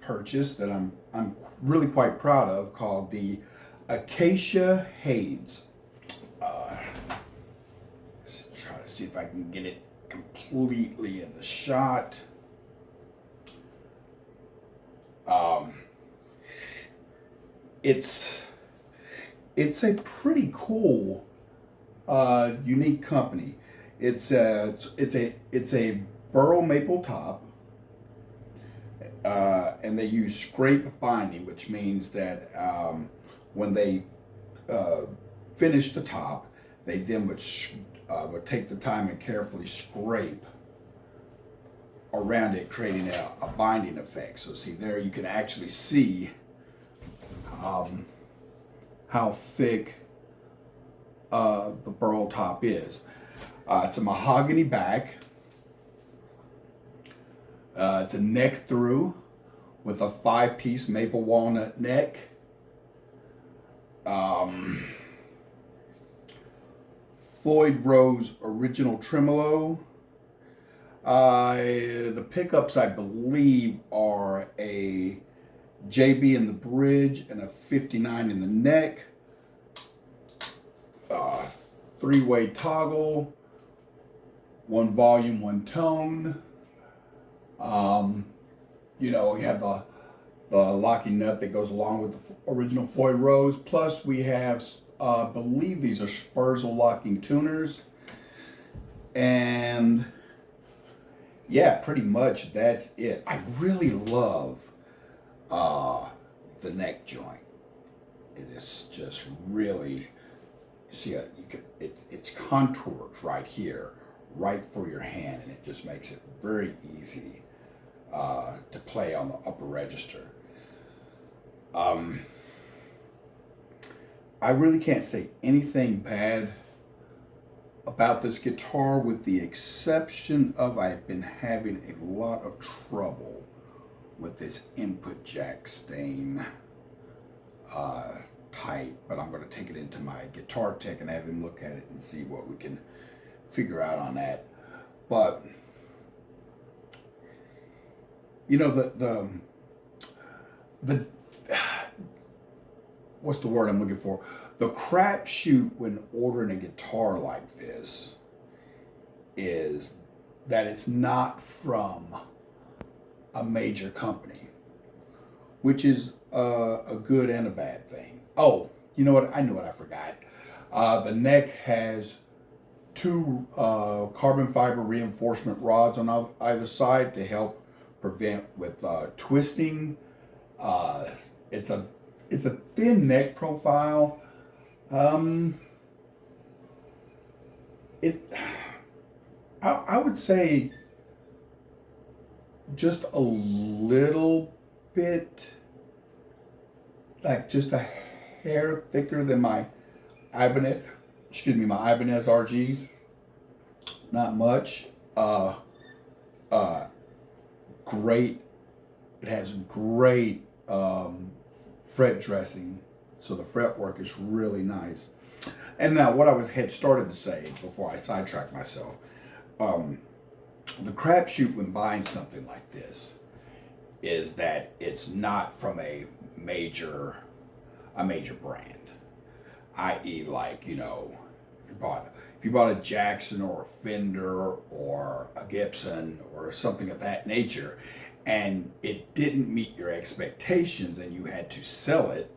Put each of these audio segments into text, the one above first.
purchase that I'm really quite proud of, called the Acacia Haze. Let's try to see if I can get it completely in the shot. It's a pretty cool, unique company. It's a burl maple top, and they use scrape binding, which means that when they finish the top, they then would take the time and carefully scrape around it, creating a binding effect. So see there, you can actually see how thick the burl top is. It's a mahogany back. It's a neck through with a 5-piece maple walnut neck. Floyd Rose original tremolo. The pickups, I believe, are a JB in the bridge and a 59 in the neck. 3-way toggle, 1 volume, 1 tone. You have the locking nut that goes along with the original Floyd Rose. Plus, we have, I believe these are Spurzle locking tuners. And yeah, pretty much that's it. I really love the neck joint. It is just really, see, it's contoured right here, right for your hand, and it just makes it very easy to play on the upper register. I really can't say anything bad about this guitar, with the exception of I've been having a lot of trouble with this input jack stain type, but I'm going to take it into my guitar tech and have him look at it and see what we can figure out on that. But the what's the word I'm looking for? The crapshoot when ordering a guitar like this is that it's not from a major company, which is a good and a bad thing. Oh, you know what? I knew what I forgot. The neck has 2 carbon fiber reinforcement rods on either side to help prevent with twisting. It's a thin neck profile. I would say just a little bit, like just a hair thicker than my Ibanez RGs. Not much. Great. It has great fret dressing, so the fretwork is really nice. And now, what I had started to say before I sidetracked myself, the crapshoot when buying something like this is that it's not from a major brand, i.e., like, if you bought a Jackson or a Fender or a Gibson or something of that nature, and it didn't meet your expectations and you had to sell it,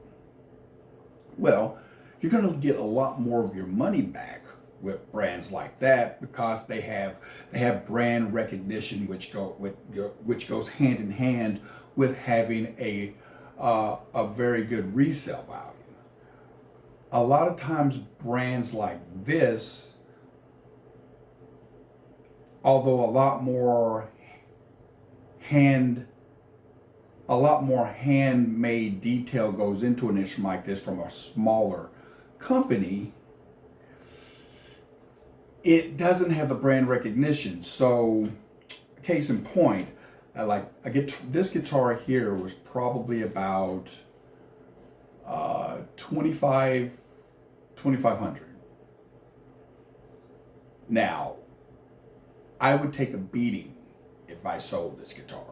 well, you're going to get a lot more of your money back with brands like that, because they have brand recognition, which goes hand in hand with having a very good resale value. A lot of times handmade, detail goes into an instrument like this from a smaller company, it doesn't have the brand recognition. So, case in point, this guitar here was probably about $2,500. Now, I would take a beating if I sold this guitar.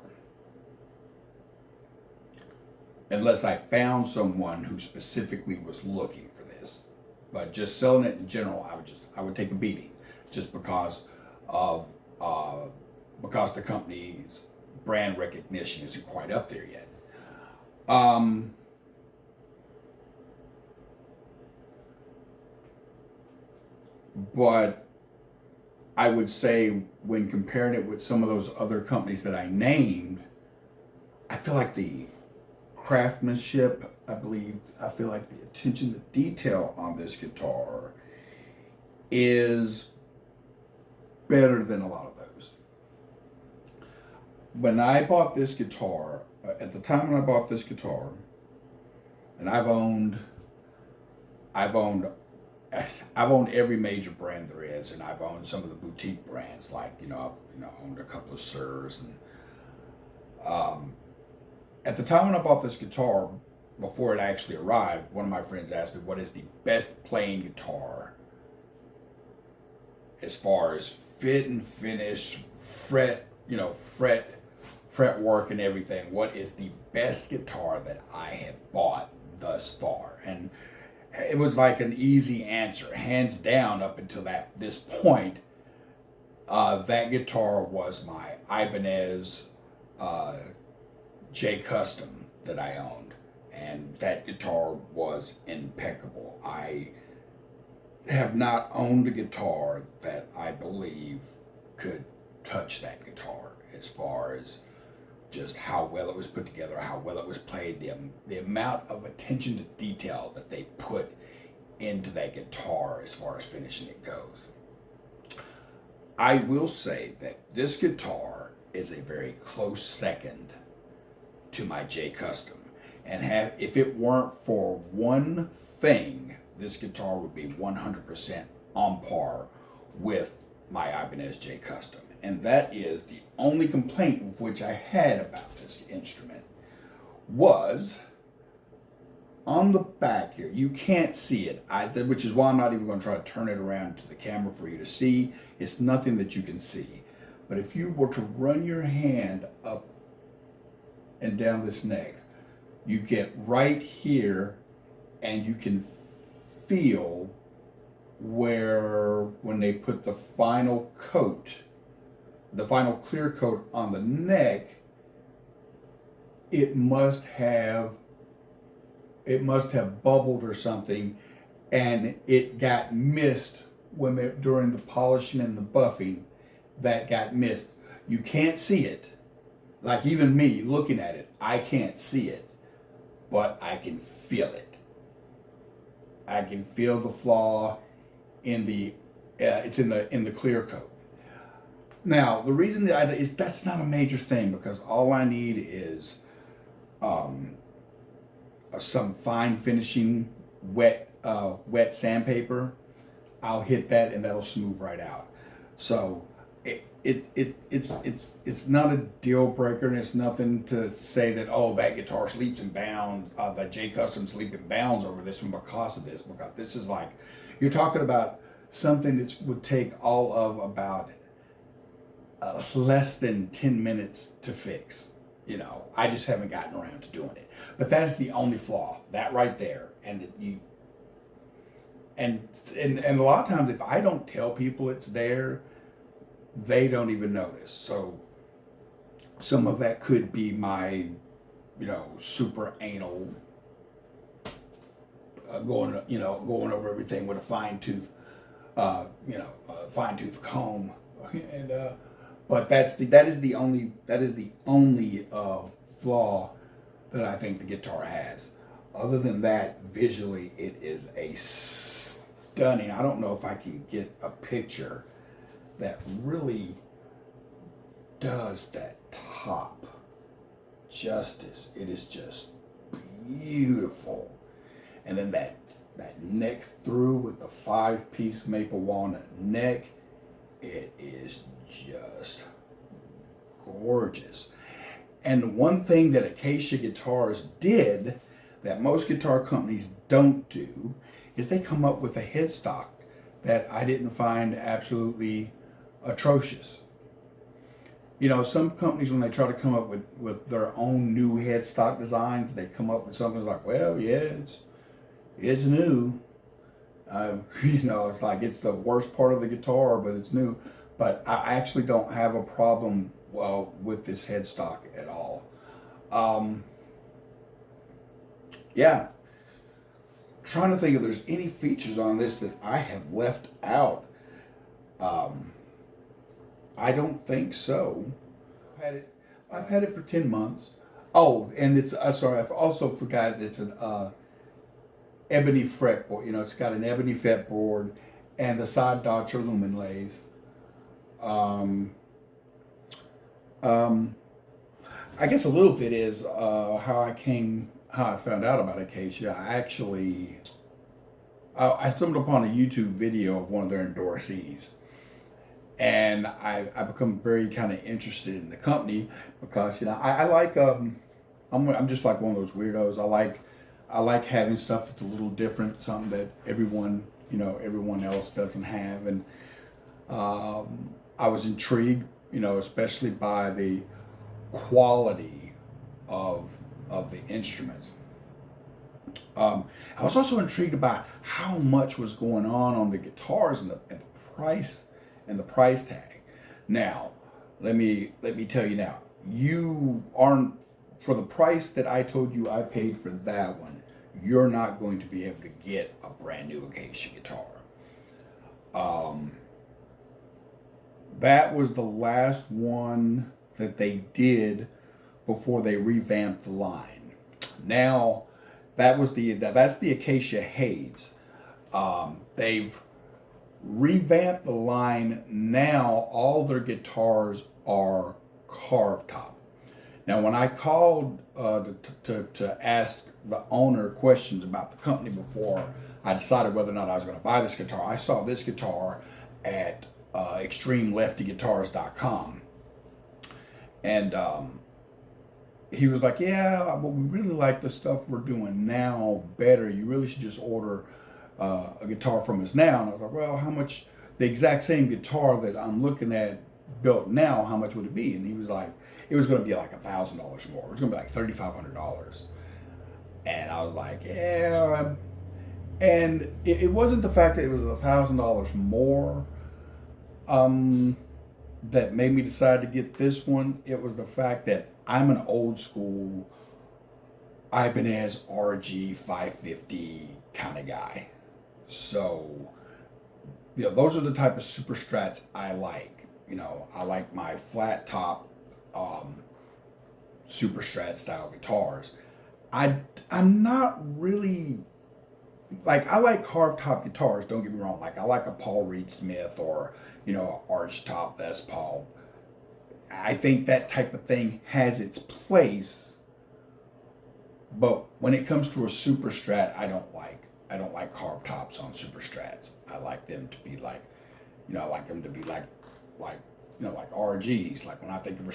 unless I found someone who specifically was looking for this. But just selling it in general, I would take a beating, just of because the company's brand recognition isn't quite up there yet. But I would say when comparing it with some of those other companies that I named, I feel like the craftsmanship, I feel like the attention to detail on this guitar is better than a lot of those. When I bought this guitar, at the time when I bought this guitar, and I've owned every major brand there is, and I've owned some of the boutique brands, like I've owned a couple of Sirs, and at the time when I bought this guitar, before it actually arrived, one of my friends asked me, what is the best playing guitar as far as fit and finish, fret work and everything? What is the best guitar that I have bought thus far? And it was like an easy answer, hands down. Up until this point, that guitar was my Ibanez J Custom that I owned, and that guitar was impeccable. I have not owned a guitar that I believe could touch that guitar as far as just how well it was put together, how well it was played, the amount of attention to detail that they put into that guitar as far as finishing it goes. I will say that this guitar is a very close second to my J Custom, and if it weren't for one thing, this guitar would be 100% on par with my Ibanez J Custom. And that is the only complaint which I had about this instrument was on the back here. You can't see it, which is why I'm not even going to try to turn it around to the camera for you to see. It's nothing that you can see. But if you were to run your hand up and down this neck, you get right here, and you can feel where when they put the final clear coat on the neck, it must have bubbled or something, and it got missed during the polishing and the buffing. That got missed. You can't see it. Like, even me looking at it, I can't see it, but I can feel it. I can feel the flaw in the clear coat. Now, the reason that's not a major thing, because all I need is some fine finishing wet sandpaper. I'll hit that and that'll smooth right out. So it's not a deal breaker, and it's nothing to say that, oh, that guitar sleeps in bounds, that J Custom sleep in bounds over this one because of this. Because this is like, you're talking about something that would take all of about less than 10 minutes to fix. I just haven't gotten around to doing it. But that is the only flaw, that right there. And a lot of times, if I don't tell people it's there, they don't even notice. So some of that could be my, super anal going over everything with a fine tooth comb, and but that is the only flaw that I think the guitar has. Other than that, visually, it is a stunning. I don't know if I can get a picture that really does that top justice. It is just beautiful. And then that neck through with the 5-piece maple walnut neck, it is just gorgeous. And one thing that Acacia guitars did that most guitar companies don't do is they come up with a headstock that I didn't find absolutely atrocious. You know, some companies, when they try to come up with their own new headstock designs, they come up with something like, well, yeah, it's new. You know, it's like it's the worst part of the guitar, but it's new. But I actually don't have a problem, well, with this headstock at all. Um, yeah, trying to think if there's any features on this that I have left out. Um, I don't think so. I've had it. I've had it for 10 months. Oh, and it's sorry. I also forgot it's an ebony fretboard. You know, it's got an ebony fretboard, and the side dots are lumen lays. Um, um, I guess a little bit is how I found out about Acacia. I stumbled upon a YouTube video of one of their endorsees, and I become very kind of interested in the company because, you know, I like I'm just like one of those weirdos. I like having stuff that's a little different, something that everyone else doesn't have, and I was intrigued, you know, especially by the quality of the instruments. I was also intrigued about how much was going on the guitars and the price and the price tag. Now, let me tell you now, you aren't for the price that I told you I paid for that one. You're not going to be able to get a brand new Acacia guitar. Um, that was the last one that they did before they revamped the line. Now, that's the Acacia Haze. They've revamped the line. Now all their guitars are carved top. Now, when I called to ask the owner questions about the company before I decided whether or not I was going to buy this guitar, I saw this guitar at extremeleftiguitars.com, and he was like, "Yeah, but we really like the stuff we're doing now better. You really should just order a guitar from us now." And I was like, "Well, how much? The exact same guitar that I'm looking at built now, how much would it be?" And he was like, "It was going to be like $1,000 more. It was going to be like $3,500." And I was like, "Yeah." And it wasn't the fact that it was $1,000 more that made me decide to get this one. It was the fact that I'm an old school Ibanez RG 550 kind of guy. So, you know, those are the type of super strats I like. You know, I like my flat top super strat style guitars. I'm not really like, I like carved top guitars. Don't get me wrong. Like, I like a Paul Reed Smith or, you know, arch top Les Paul. I think that type of thing has its place, but when it comes to a super strat, I don't like carved tops on super strats. I like them to be like, you know, I like them to be like you know, like RGs. Like when I think of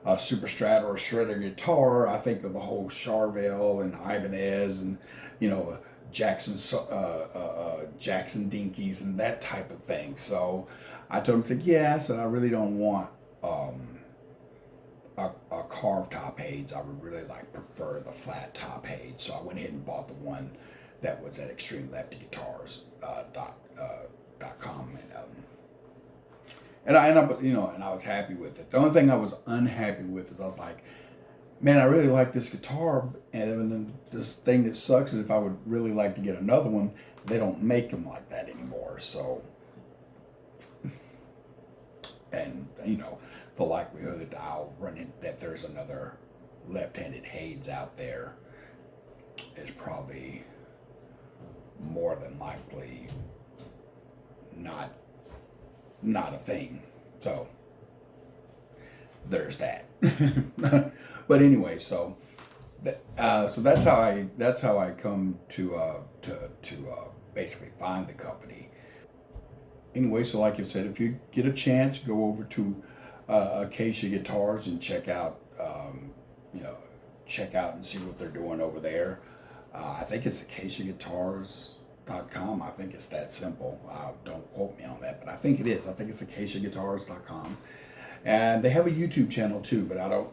a super strat or a shredder guitar, I think of the whole Charvel and Ibanez and, you know, the Jackson Dinkies and that type of thing. So I told him, said, "Yeah," I said, "I really don't want a carved top Haze. I would really prefer the flat top Haze." So I went ahead and bought the one that was at extremeleftiguitars.com, and I was happy with it. The only thing I was unhappy with is I was like, "Man, I really like this guitar, and then this thing that sucks is if I would really like to get another one, they don't make them like that anymore." So, and you know, the likelihood that I'll run in that there's another left-handed Haze out there is probably more than likely not a thing. So there's that. But anyway, so that's how I come to basically find the company. Anyway, so like I said, if you get a chance, go over to Acacia Guitars and you know, check out and see what they're doing over there. I think it's acaciaguitars.com. I think it's that simple. Don't quote me on that, but I think it is. I think it's acaciaguitars.com. And they have a YouTube channel too, but I don't.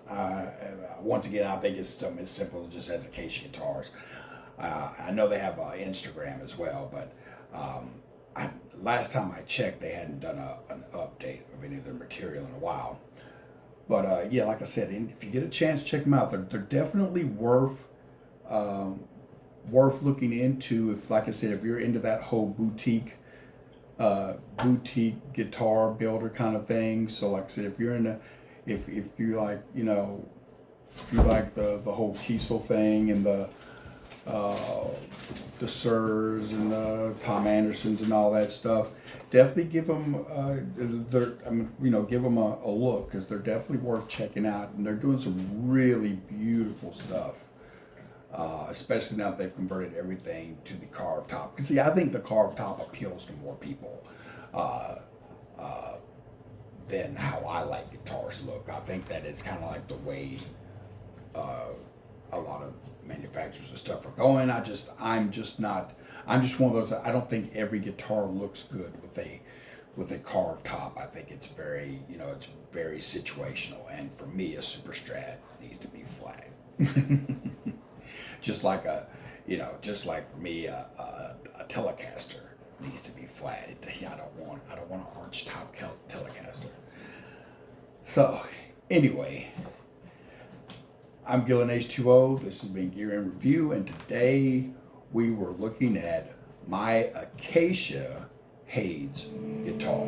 Once again, I think it's something as simple just as Acacia guitars. I know they have Instagram as well, but last time I checked, they hadn't done an update of any of their material in a while. But yeah, like I said, if you get a chance, check them out. They're definitely worth looking into. If, like I said, if you're into that whole boutique guitar builder kind of thing. So like I said, if you're into, if you like, you know, if you like the whole Kiesel thing and the Sirs and the Tom Andersons and all that stuff, definitely give them give them a look, because they're definitely worth checking out, and they're doing some really beautiful stuff. Especially now that they've converted everything to the carved top. Because see, I think the carved top appeals to more people than how I like guitars look. I think that is kind of like the way a lot of manufacturers and stuff are going. I'm just one of those. I don't think every guitar looks good with a carved top. I think it's very, it's very situational. And for me, a Super Strat needs to be flat. Just like for me, a Telecaster needs to be flat. I don't want an arch top Telecaster. So anyway, I'm Gillen H2O. This has been Gear in Review, and today we were looking at my Acacia Hades guitar.